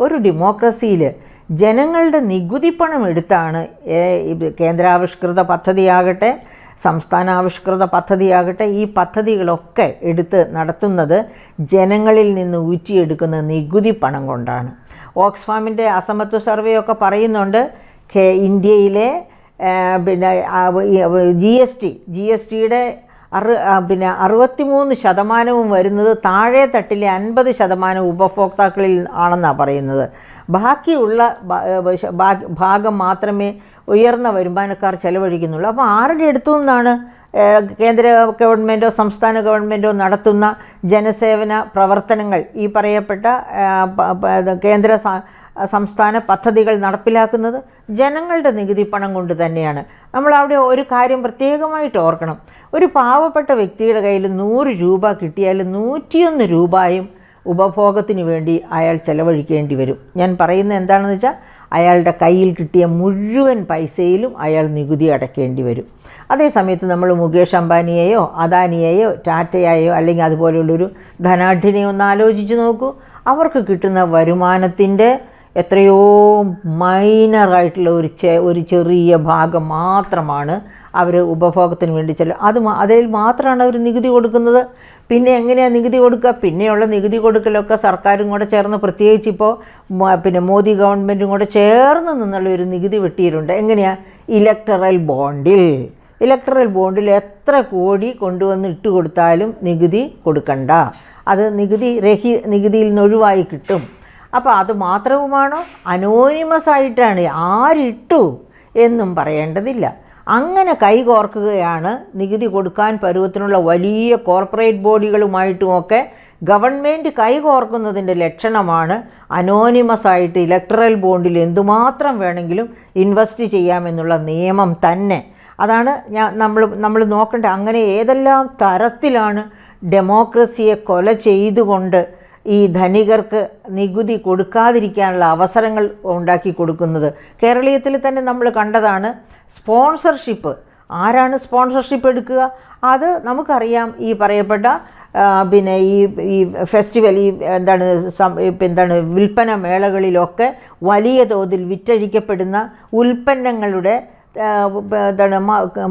ഒരു ഡെമോക്രസിയിൽ ജനങ്ങളുടെ നികുതി പണം എടുത്താണ് കേന്ദ്രാവിഷ്കൃത പദ്ധതിയാകട്ടെ സംസ്ഥാനാവിഷ്കൃത പദ്ധതിയാകട്ടെ ഈ പദ്ധതികളൊക്കെ എടുത്ത് നടത്തുന്നത് ജനങ്ങളിൽ നിന്ന് ഊറ്റിയെടുക്കുന്ന നികുതി പണം കൊണ്ടാണ്. ഓക്സ്ഫാമിൻ്റെ അസമത്വ സർവേ ഒക്കെ പറയുന്നുണ്ട് ഇന്ത്യയിലെ പിന്നെ ജി എസ് ടിയുടെ 63% വരുന്നത് താഴെ തട്ടിലെ 50% ഉപഭോക്താക്കളിൽ ആണെന്നാണ് പറയുന്നത്. ബാക്കിയുള്ള ഭാഗം മാത്രമേ ഉയർന്ന വരുമാനക്കാർ ചെലവഴിക്കുന്നുള്ളൂ. അപ്പോൾ ആരുടെ അടുത്തു നിന്നാണ് കേന്ദ്ര ഗവൺമെൻറ്റോ സംസ്ഥാന ഗവൺമെൻറ്റോ നടത്തുന്ന ജനസേവന പ്രവർത്തനങ്ങൾ ഈ പറയപ്പെട്ട കേന്ദ്ര സംസ്ഥാന പദ്ധതികൾ നടപ്പിലാക്കുന്നത്? ജനങ്ങളുടെ നികുതി പണം കൊണ്ട് തന്നെയാണ്. നമ്മളവിടെ ഒരു കാര്യം പ്രത്യേകമായിട്ട് ഓർക്കണം. ഒരു പാവപ്പെട്ട വ്യക്തിയുടെ കയ്യിൽ 100 രൂപ കിട്ടിയാൽ 101 രൂപയും ഉപഭോഗത്തിന് വേണ്ടി അയാൾ ചെലവഴിക്കേണ്ടി വരും. ഞാൻ പറയുന്നത് എന്താണെന്ന് വെച്ചാൽ അയാളുടെ കയ്യിൽ കിട്ടിയ മുഴുവൻ പൈസയിലും അയാൾ നികുതി അടയ്ക്കേണ്ടി വരും. അതേസമയത്ത് നമ്മൾ മുകേഷ് അംബാനിയെയോ അദാനിയെയോ ടാറ്റയെയോ അല്ലെങ്കിൽ അതുപോലെയുള്ളൊരു ധനാഢ്യനെയോ ഒന്ന് ആലോചിച്ച് നോക്കൂ. അവർക്ക് കിട്ടുന്ന വരുമാനത്തിൻ്റെ എത്രയോ മൈനറായിട്ടുള്ള ഒരു ചെറിയ ഭാഗം മാത്രമാണ് അവർ ഉപഭോഗത്തിന് വേണ്ടി അതിൽ മാത്രമാണ് അവർ നികുതി കൊടുക്കുന്നത്. പിന്നെ എങ്ങനെയാണ് നികുതി കൊടുക്കുക? പിന്നെയുള്ള നികുതി കൊടുക്കലൊക്കെ സർക്കാരും കൂടെ ചേർന്ന്, പ്രത്യേകിച്ച് ഇപ്പോൾ പിന്നെ മോദി ഗവൺമെൻറ്റും കൂടെ ചേർന്ന് നിന്നുള്ള ഒരു നികുതി വെട്ടിയിട്ടുണ്ട്. എങ്ങനെയാണ്? ഇലക്ടറൽ ബോണ്ടിൽ എത്ര കോടി കൊണ്ടുവന്ന് ഇട്ട് കൊടുത്താലും നികുതി കൊടുക്കണ്ട, അത് നികുതിയിൽ നിന്ന് ഒഴിവായി കിട്ടും. അപ്പോൾ അത് മാത്രവുമാണോ? അനോണിമസ് ആയിട്ടാണ്, ആരിട്ടു എന്നും പറയേണ്ടതില്ല. അങ്ങനെ കൈകോർക്കുകയാണ് നികുതി കൊടുക്കാൻ പരുവത്തിനുള്ള വലിയ കോർപ്പറേറ്റ് ബോഡികളുമായിട്ടുമൊക്കെ ഗവൺമെൻറ് കൈകോർക്കുന്നതിൻ്റെ ലക്ഷണമാണ് അനോണിമസ് ആയിട്ട് ഇലക്ടറൽ ബോണ്ടിൽ എന്തുമാത്രം വേണമെങ്കിലും ഇൻവെസ്റ്റ് ചെയ്യാമെന്നുള്ള നിയമം തന്നെ. അതാണ് നമ്മൾ നോക്കേണ്ടത്. അങ്ങനെ ഏതെല്ലാം തരത്തിലാണ് ഡെമോക്രസിയെ കൊല ചെയ്തുകൊണ്ട് ഈ ധനികർക്ക് നികുതി കൊടുക്കാതിരിക്കാനുള്ള അവസരങ്ങൾ ഉണ്ടാക്കി കൊടുക്കുന്നത്. കേരളീയത്തിൽ തന്നെ നമ്മൾ കണ്ടതാണ് സ്പോൺസർഷിപ്പ്. ആരാണ് സ്പോൺസർഷിപ്പ് എടുക്കുക? അത് നമുക്കറിയാം. ഈ പറയപ്പെട്ട പിന്നെ ഈ ഫെസ്റ്റിവൽ എന്താണ് വിൽപ്പന മേളകളിലൊക്കെ വലിയ തോതിൽ വിറ്റഴിക്കപ്പെടുന്ന ഉൽപ്പന്നങ്ങളുടെ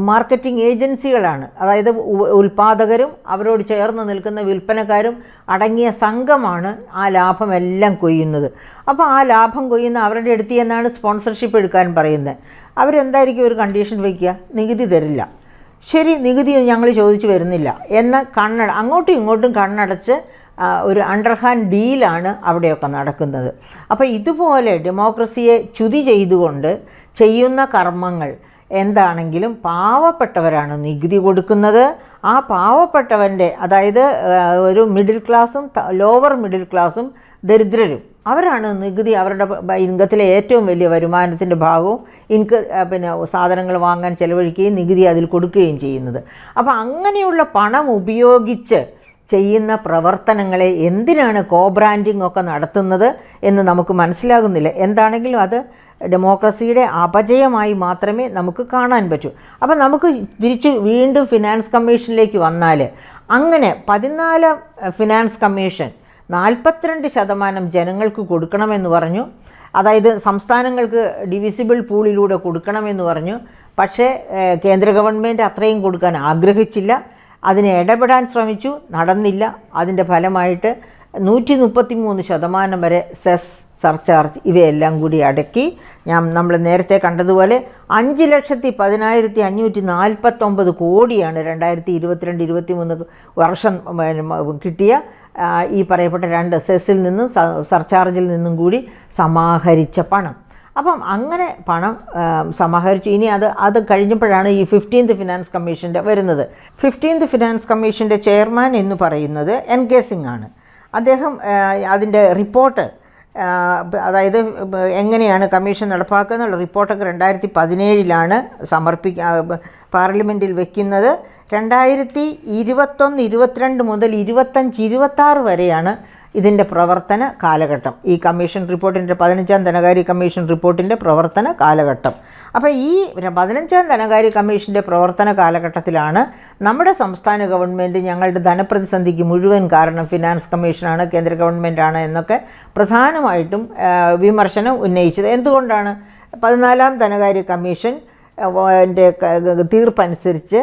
മാർക്കറ്റിംഗ് ഏജൻസികളാണ്. അതായത് ഉൽപ്പാദകരും അവരോട് ചേർന്ന് നിൽക്കുന്ന വിൽപ്പനക്കാരും അടങ്ങിയ സംഘമാണ് ആ ലാഭമെല്ലാം കൊയ്യുന്നത്. അപ്പോൾ ആ ലാഭം കൊയ്യുന്ന അവരുടെ അടുത്ത് എന്നാണ് സ്പോൺസർഷിപ്പ് എടുക്കാൻ പറയുന്നത്. അവരെന്തായിരിക്കും ഒരു കണ്ടീഷൻ വയ്ക്കുക? നികുതി തരില്ല. ശരി, നികുതി ഞങ്ങൾ ചോദിച്ചു വരുന്നില്ല എന്ന് അങ്ങോട്ടും ഇങ്ങോട്ടും കണ്ണടച്ച് ഒരു അണ്ടർഹാൻഡ് ഡീലാണ് അവിടെയൊക്കെ നടക്കുന്നത്. അപ്പോൾ ഇതുപോലെ ഡെമോക്രസിയെ ചുതി ചെയ്തുകൊണ്ട് ചെയ്യുന്ന കർമ്മങ്ങൾ എന്താണെങ്കിലും പാവപ്പെട്ടവരാണ് നികുതി കൊടുക്കുന്നത്. ആ പാവപ്പെട്ടവൻ്റെ, അതായത് ഒരു മിഡിൽ ക്ലാസ്സും ലോവർ മിഡിൽ ക്ലാസ്സും ദരിദ്രരും അവരാണ് നികുതി അവരുടെ ഇൻകത്തിലെ ഏറ്റവും വലിയ വരുമാനത്തിൻ്റെ ഭാഗവും പിന്നെ സാധനങ്ങൾ വാങ്ങാൻ ചെലവഴിക്കുകയും നികുതി അതിൽ കൊടുക്കുകയും ചെയ്യുന്നത്. അപ്പോൾ അങ്ങനെയുള്ള പണം ഉപയോഗിച്ച് ചെയ്യുന്ന പ്രവർത്തനങ്ങളെ എന്തിനാണ് ബ്രാൻഡിംഗ് ഒക്കെ നടത്തുന്നത് എന്ന് നമുക്ക് മനസ്സിലാകുന്നില്ല. എന്താണെങ്കിലും അത് ഡെമോക്രസിയുടെ അപജയമായി മാത്രമേ നമുക്ക് കാണാൻ പറ്റൂ. അപ്പോൾ നമുക്ക് തിരിച്ച് വീണ്ടും ഫിനാൻസ് കമ്മീഷനിലേക്ക് വന്നാൽ, അങ്ങനെ 14 ഫിനാൻസ് കമ്മീഷൻ 42% ജനങ്ങൾക്ക് കൊടുക്കണമെന്ന് പറഞ്ഞു. അതായത് സംസ്ഥാനങ്ങൾക്ക് ഡിവിസിബിൾ പൂളിലൂടെ കൊടുക്കണമെന്ന് പറഞ്ഞു. പക്ഷേ കേന്ദ്ര ഗവൺമെൻറ് അത്രയും കൊടുക്കാൻ ആഗ്രഹിച്ചില്ല. അതിനെ ഇടപെടാൻ ശ്രമിച്ചു, നടന്നില്ല. അതിൻ്റെ ഫലമായിട്ട് 133% വരെ സെസ്, സർചാർജ് ഇവയെല്ലാം കൂടി അടക്കി നമ്മൾ നേരത്തെ കണ്ടതുപോലെ 5,10,549 കോടിയാണ് 2022-23 വർഷം കിട്ടിയ ഈ പറയപ്പെട്ട 2 സെസ്സിൽ നിന്നും സർചാർജിൽ നിന്നും കൂടി സമാഹരിച്ച പണം. അപ്പം അങ്ങനെ പണം സമാഹരിച്ചു. ഇനി അത് കഴിഞ്ഞപ്പോഴാണ് ഈ 15th ഫിനാൻസ് കമ്മീഷൻ്റെ വരുന്നത്. 15th ഫിനാൻസ് കമ്മീഷൻ്റെ ചെയർമാൻ എന്ന് പറയുന്നത് NK സിംഗ് ആണ്. അദ്ദേഹം അതിൻ്റെ റിപ്പോർട്ട്, അതായത് എങ്ങനെയാണ് കമ്മീഷൻ നടപ്പാക്കുക എന്നുള്ള റിപ്പോർട്ടൊക്കെ 2017 പാർലമെൻറ്റിൽ വയ്ക്കുന്നത്. 2021-22 മുതൽ 25-26 വരെയാണ് ഇതിൻ്റെ പ്രവർത്തന കാലഘട്ടം, ഈ കമ്മീഷൻ റിപ്പോർട്ടിൻ്റെ 15ാം ധനകാര്യ കമ്മീഷൻ റിപ്പോർട്ടിൻ്റെ പ്രവർത്തന കാലഘട്ടം. അപ്പോൾ ഈ 15ാം ധനകാര്യ കമ്മീഷൻ്റെ പ്രവർത്തന കാലഘട്ടത്തിലാണ് നമ്മുടെ സംസ്ഥാന ഗവൺമെൻറ് ഞങ്ങളുടെ ധനപ്രതിസന്ധിക്ക് മുഴുവൻ കാരണം ഫിനാൻസ് കമ്മീഷനാണ്, കേന്ദ്ര ഗവൺമെൻറ്റാണ് എന്നൊക്കെ പ്രധാനമായിട്ടും വിമർശനം ഉന്നയിച്ചത്. എന്തുകൊണ്ടാണ്? 14ാം ധനകാര്യ കമ്മീഷൻ തീർപ്പനുസരിച്ച്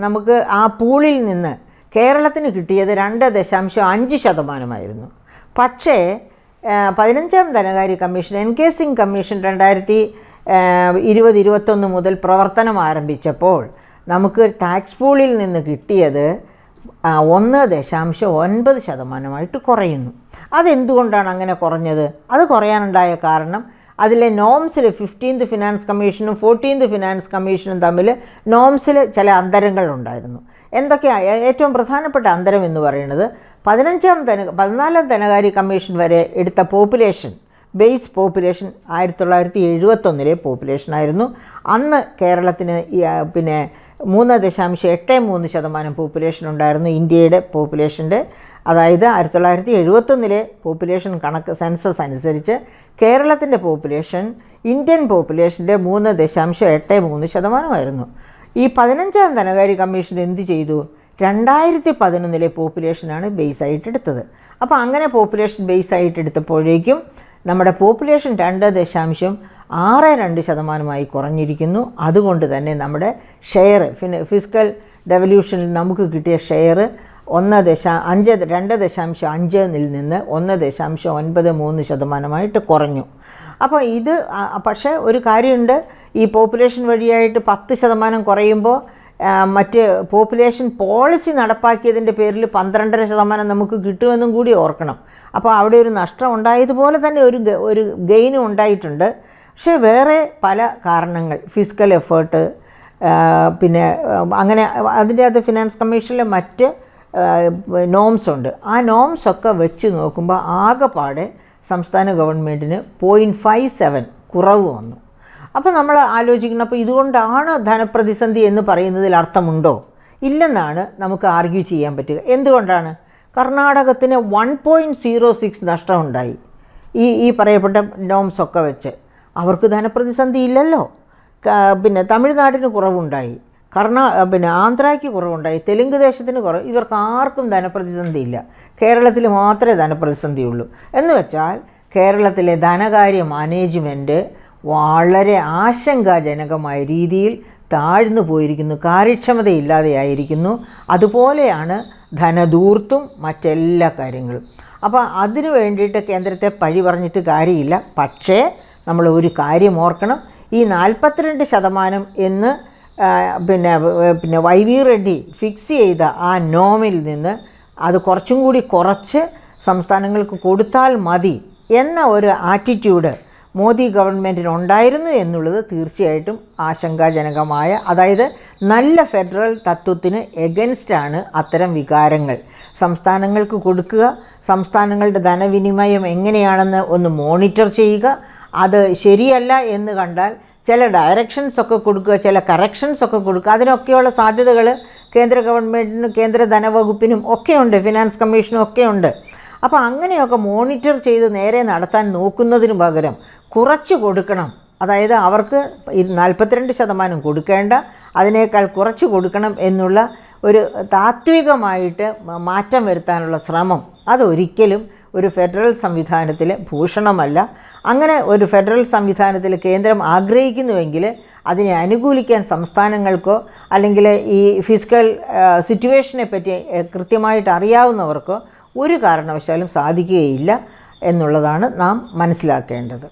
നമുക്ക് ആ പൂളിൽ നിന്ന് കേരളത്തിന് കിട്ടിയത് 2.5%. പക്ഷേ 15ാം ധനകാര്യ കമ്മീഷൻ എൻകേസിംഗ് കമ്മീഷൻ 2020-21 മുതൽ പ്രവർത്തനം ആരംഭിച്ചപ്പോൾ നമുക്ക് ടാക്സ് പൂളിൽ നിന്ന് കിട്ടിയത് 1.9% കുറയുന്നു. അതെന്തുകൊണ്ടാണ് അങ്ങനെ കുറഞ്ഞത്? അത് കുറയാനുണ്ടായ കാരണം അതിലെ നോംസിൽ 15th ഫിനാൻസ് കമ്മീഷനും 14th ഫിനാൻസ് കമ്മീഷനും തമ്മിൽ നോംസിൽ ചില അന്തരങ്ങളുണ്ടായിരുന്നു. എന്തൊക്കെയാണ് ഏറ്റവും പ്രധാനപ്പെട്ട അന്തരം എന്ന് പറയുന്നത്? 14ാം ധനകാര്യ കമ്മീഷൻ വരെ എടുത്ത പോപ്പുലേഷൻ, ബേസ് പോപ്പുലേഷൻ 1971 പോപ്പുലേഷനായിരുന്നു. അന്ന് കേരളത്തിന് 3.83% പോപ്പുലേഷൻ ഉണ്ടായിരുന്നു ഇന്ത്യയുടെ പോപ്പുലേഷൻ്റെ. അതായത് 1971 പോപ്പുലേഷൻ കണക്ക് സെൻസസ് അനുസരിച്ച് കേരളത്തിൻ്റെ പോപ്പുലേഷൻ ഇന്ത്യൻ പോപ്പുലേഷൻ്റെ 3.83%. ഈ 15ാം ധനകാര്യ കമ്മീഷൻ എന്ത് ചെയ്തു? 2011 പോപ്പുലേഷനാണ് ബേസായിട്ട് എടുത്തത്. അപ്പോൾ അങ്ങനെ പോപ്പുലേഷൻ ബേസായിട്ട് എടുത്തപ്പോഴേക്കും നമ്മുടെ പോപ്പുലേഷൻ 2.62% കുറഞ്ഞിരിക്കുന്നു. അതുകൊണ്ട് തന്നെ നമ്മുടെ ഷെയർ, ഫിസ്ക്കൽ ഡെവല്യൂഷനിൽ നമുക്ക് കിട്ടിയ ഷെയർ 2.5-ൽ നിന്ന് 1.93% കുറഞ്ഞു. അപ്പോൾ ഇത് പക്ഷേ ഒരു കാര്യമുണ്ട്, ഈ പോപ്പുലേഷൻ വഴിയായിട്ട് 10% കുറയുമ്പോൾ മറ്റ് പോപ്പുലേഷൻ പോളിസി നടപ്പാക്കിയതിൻ്റെ പേരിൽ 12.5% നമുക്ക് കിട്ടുമെന്നും കൂടി ഓർക്കണം. അപ്പോൾ അവിടെ ഒരു നഷ്ടം ഉണ്ടായതുപോലെ തന്നെ ഒരു ഗെയിനും ഉണ്ടായിട്ടുണ്ട്. പക്ഷേ വേറെ പല കാരണങ്ങൾ, ഫിസ്ക്കൽ എഫേർട്ട്, പിന്നെ അങ്ങനെ അതിൻ്റെ അത് ഫിനാൻസ് കമ്മീഷനിലെ മറ്റ് നോംസ് ഉണ്ട്. ആ നോംസൊക്കെ വെച്ച് നോക്കുമ്പോൾ ആകെപ്പാടെ സംസ്ഥാന ഗവൺമെൻറ്റിന് 0.57 കുറവ് വന്നു. അപ്പോൾ നമ്മൾ ആലോചിക്കണം, അപ്പോൾ ഇതുകൊണ്ടാണ് ധനപ്രതിസന്ധി എന്ന് പറയുന്നതിൽ അർത്ഥമുണ്ടോ? ഇല്ലെന്നാണ് നമുക്ക് ആർഗ്യൂ ചെയ്യാൻ പറ്റുക. എന്തുകൊണ്ടാണ്? കർണാടകത്തിന് 1.06 നഷ്ടമുണ്ടായി ഈ പറയപ്പെട്ട നോംസൊക്കെ വെച്ച്. അവർക്ക് ധനപ്രതിസന്ധി ഇല്ലല്ലോ. പിന്നെ തമിഴ്നാടിന് കുറവുണ്ടായി, ആന്ധ്രയ്ക്ക് കുറവുണ്ടായി, തെലുങ്ക് ദേശത്തിന് കുറവ്. ഇവർക്ക് ആർക്കും ധനപ്രതിസന്ധി ഇല്ല. കേരളത്തിൽ മാത്രമേ ധനപ്രതിസന്ധിയുള്ളൂ. എന്ന് വെച്ചാൽ കേരളത്തിലെ ധനകാര്യ മാനേജ്മെൻറ്റ് വളരെ ആശങ്കാജനകമായ രീതിയിൽ താഴ്ന്നു പോയിരിക്കുന്നു, കാര്യക്ഷമതയില്ലാതെയായിരിക്കുന്നു. അതുപോലെയാണ് ധനധൂർത്തും മറ്റെല്ലാ കാര്യങ്ങളും. അപ്പോൾ അതിനു വേണ്ടിയിട്ട് കേന്ദ്രത്തെ പഴി പറഞ്ഞിട്ട് കാര്യമില്ല. പക്ഷേ നമ്മൾ ഒരു കാര്യം ഓർക്കണം, ഈ 42% എന്ന് പിന്നെ YV റെഡ്ഡി ഫിക്സ് ചെയ്ത ആ നോമിൽ നിന്ന് അത് കുറച്ചും കൂടി കുറച്ച് സംസ്ഥാനങ്ങൾക്ക് കൊടുത്താൽ മതി എന്ന ഒരു ആറ്റിറ്റ്യൂഡ് മോദി ഗവൺമെൻറ്റിനുണ്ടായിരുന്നു എന്നുള്ളത് തീർച്ചയായിട്ടും ആശങ്കാജനകമായ, അതായത് നല്ല ഫെഡറൽ തത്വത്തിന് എഗൻസ്റ്റാണ് അത്തരം വികാരങ്ങൾ. സംസ്ഥാനങ്ങൾക്ക് കൊടുക്കുക, സംസ്ഥാനങ്ങളുടെ ധനവിനിമയം എങ്ങനെയാണെന്ന് ഒന്ന് മോണിറ്റർ ചെയ്യുക, അത് ശരിയല്ല എന്ന് കണ്ടാൽ ചില ഡയറക്ഷൻസൊക്കെ കൊടുക്കുക, ചില കറക്ഷൻസൊക്കെ കൊടുക്കുക. അതിനൊക്കെയുള്ള സാധ്യതകൾ കേന്ദ്ര ഗവൺമെൻറ്റിനും കേന്ദ്ര ധനവകുപ്പിനും ഒക്കെയുണ്ട്, ഫിനാൻസ് കമ്മീഷനും ഒക്കെയുണ്ട്. അപ്പോൾ അങ്ങനെയൊക്കെ മോണിറ്റർ ചെയ്ത് നേരെ നടത്താൻ നോക്കുന്നതിന് പകരം കുറച്ച് കൊടുക്കണം. അതായത് അവർക്ക് 42% കൊടുക്കേണ്ട, അതിനേക്കാൾ കുറച്ച് കൊടുക്കണം എന്നുള്ള ഒരു താത്വികമായിട്ട് മാറ്റം വരുത്താനുള്ള ശ്രമം അതൊരിക്കലും ഒരു ഫെഡറൽ സംവിധാനത്തിൽ ഭൂഷണമല്ല. അങ്ങനെ ഒരു ഫെഡറൽ സംവിധാനത്തിൽ കേന്ദ്രം ആഗ്രഹിക്കുന്നുവെങ്കിൽ അതിനെ അനുകൂലിക്കാൻ സംസ്ഥാനങ്ങൾക്കോ അല്ലെങ്കിൽ ഈ ഫിസ്ക്കൽ സിറ്റുവേഷനെ പറ്റി കൃത്യമായിട്ട് അറിയാവുന്നവർക്കോ ഒരു കാരണവശാലും സാധിക്കുകയില്ല എന്നുള്ളതാണ് നാം മനസ്സിലാക്കേണ്ടത്.